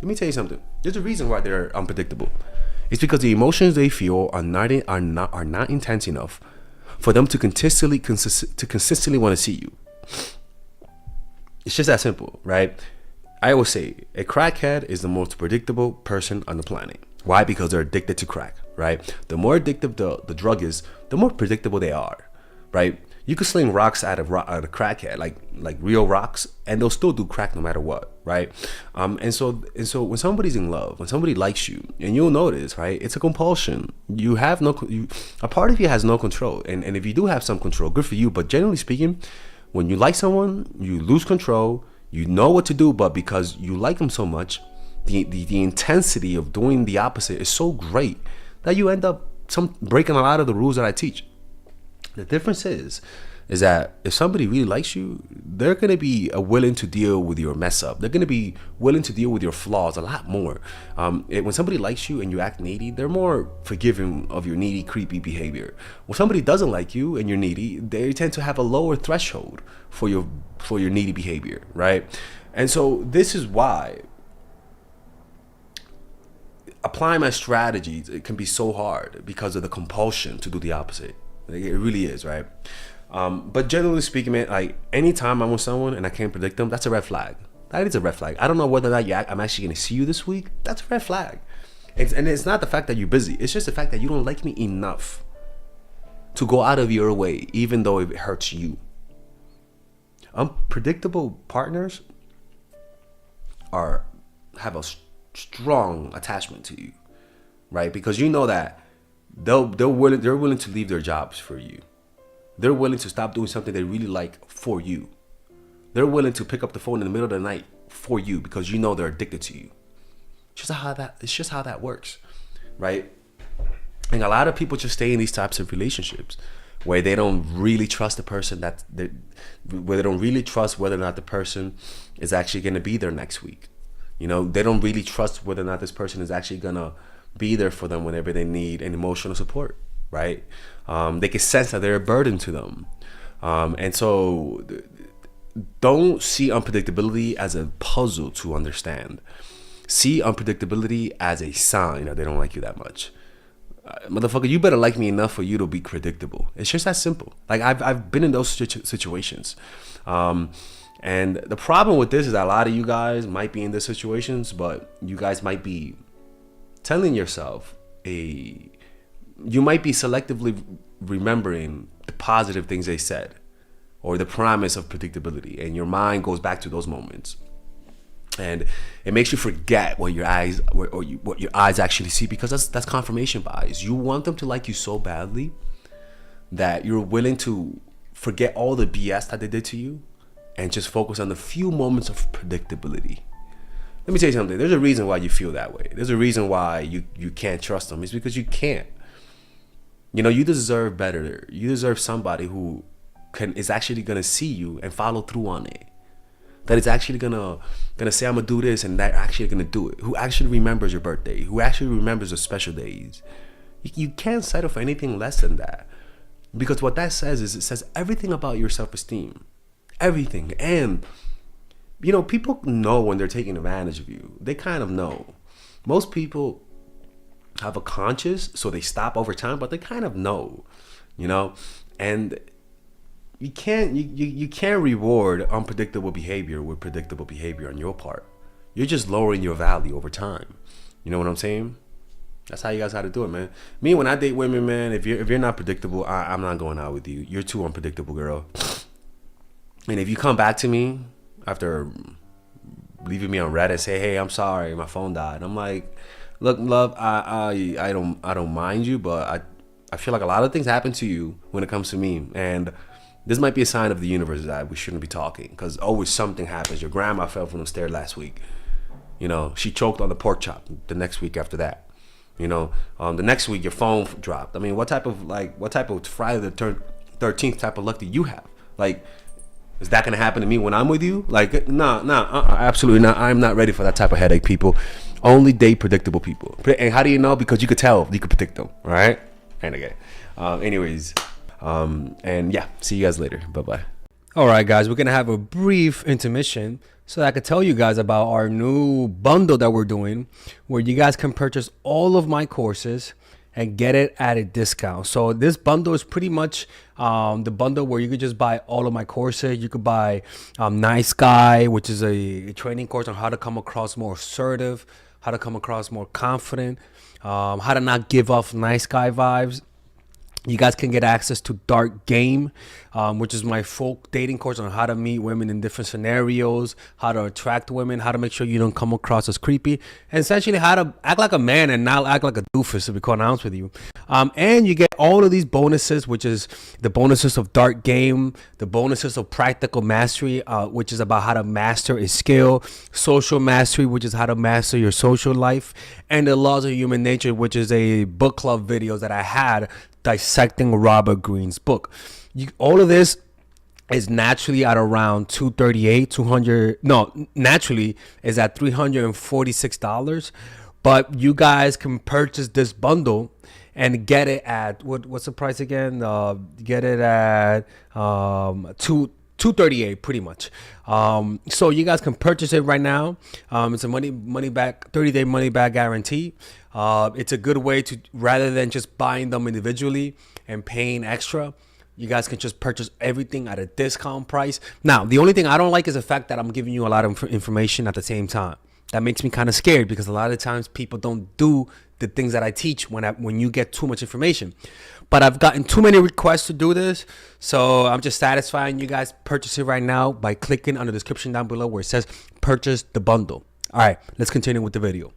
Let me tell you something. There's a reason why they're unpredictable. It's because the emotions they feel are not intense enough for them to consistently want to see you. It's just that simple, right? I always say a crackhead is the most predictable person on the planet. Why? Because they're addicted to crack, right? The more addictive the drug is, the more predictable they are, right? You could sling rocks at a crackhead, like real rocks, and they'll still do crack no matter what, right? And so when somebody's in love, when somebody likes you, and you'll notice, right? It's a compulsion. A part of you has no control, and if you do have some control, good for you. But generally speaking, when you like someone, you lose control. You know what to do, but because you like them so much, the intensity of doing the opposite is so great that you end up breaking a lot of the rules that I teach. The difference is that if somebody really likes you, they're going to be willing to deal with your mess up. They're going to be willing to deal with your flaws a lot more. When somebody likes you and you act needy, they're more forgiving of your needy, creepy behavior. When somebody doesn't like you and you're needy, they tend to have a lower threshold for your needy behavior, right? And so this is why applying my strategies, it can be so hard because of the compulsion to do the opposite. It really is, right? But generally speaking, man, like anytime I'm with someone and I can't predict them, that's a red flag. That is a red flag. I don't know whether or not I'm actually going to see you this week. That's a red flag. And it's not the fact that you're busy. It's just the fact that you don't like me enough to go out of your way, even though it hurts you. Unpredictable partners have a strong attachment to you, right? Because you know that they're willing to leave their jobs for you. They're willing to stop doing something they really like for you. They're willing to pick up the phone in the middle of the night for you because you know they're addicted to you. It's just how that works, right? And a lot of people just stay in these types of relationships where they don't really trust the person where they don't really trust whether or not the person is actually going to be there next week. You know, they don't really trust whether or not this person is actually going to be there for them whenever they need an emotional support, right? They can sense that they're a burden to them. And so don't see unpredictability as a puzzle to understand. See unpredictability as a sign that they don't like you that much. Motherfucker, you better like me enough for you to be predictable. It's just that simple. Like I've been in those situations. And the problem with this is that a lot of you guys might be in these situations, but you guys might be telling yourself you might be selectively remembering the positive things they said or the promise of predictability, and your mind goes back to those moments, and it makes you forget what your eyes actually see, because that's confirmation bias. You want them to like you so badly that you're willing to forget all the BS that they did to you and just focus on the few moments of predictability. Let me tell you something. There's a reason why you feel that way. There's a reason why you can't trust them. It's because you can't. You know, you deserve better. You deserve somebody who is actually gonna see you and follow through on it. That is actually gonna say, I'm gonna do this, and that actually gonna do it. Who actually remembers your birthday? Who actually remembers your special days? You can't settle for anything less than that, because what that says is it says everything about your self-esteem, everything. And you know, people know when they're taking advantage of you. They kind of know. Most people have a conscience, so they stop over time, but they kind of know, you know. And you can't reward unpredictable behavior with predictable behavior on your part. You're just lowering your value over time. You know what I'm saying? That's how you guys got to do it, man. Me, when I date women, man, if you're not predictable, I'm not going out with you. You're too unpredictable, girl. And if you come back to me after leaving me on Reddit and say, hey, I'm sorry, my phone died, I'm like, look, love, I don't mind you, but I feel like a lot of things happen to you when it comes to me, and this might be a sign of the universe that we shouldn't be talking, because always something happens. Your grandma fell from the stairs last week. You know, she choked on the pork chop the next week after that. You know, the next week your phone dropped. I mean, what type of Friday the 13th type of luck do you have? Like, is that gonna happen to me when I'm with you? Like, nah, absolutely not. I'm not ready for that type of headache, people. Only date predictable people. And how do you know? Because you could tell, you could predict them, all right? And again, anyways, and yeah, see you guys later. Bye bye. All right, guys, we're gonna have a brief intermission So I could tell you guys about our new bundle that we're doing, where you guys can purchase all of my courses and get it at a discount. So this bundle is pretty much the bundle where you could just buy all of my courses. You could buy Nice Guy, which is a training course on how to come across more assertive, how to come across more confident, how to not give off nice guy vibes. You guys can get access to Dark Game, which is my full dating course on how to meet women in different scenarios, how to attract women, how to make sure you don't come across as creepy, and essentially how to act like a man and not act like a doofus, to be quite honest with you. And you get all of these bonuses, which is the bonuses of Dark Game, the bonuses of Practical Mastery, which is about how to master a skill, Social Mastery, which is how to master your social life, and the Laws of Human Nature, which is a book club videos that I had dissecting Robert Greene's book. All of this is naturally at around 238 200 no naturally is at $346, but you guys can purchase this bundle and get it at what's the price again? Get it at 238 pretty much. So you guys can purchase it right now. It's a money back 30-day money back guarantee. It's a good way to, rather than just buying them individually and paying extra, you guys can just purchase everything at a discount price. Now, the only thing I don't like is the fact that I'm giving you a lot of information at the same time. That makes me kind of scared, because a lot of times people don't do the things that I teach when you get too much information. But I've gotten too many requests to do this, so I'm just satisfying you guys. Purchase it right now by clicking on the description down below where it says purchase the bundle. All right, let's continue with the video.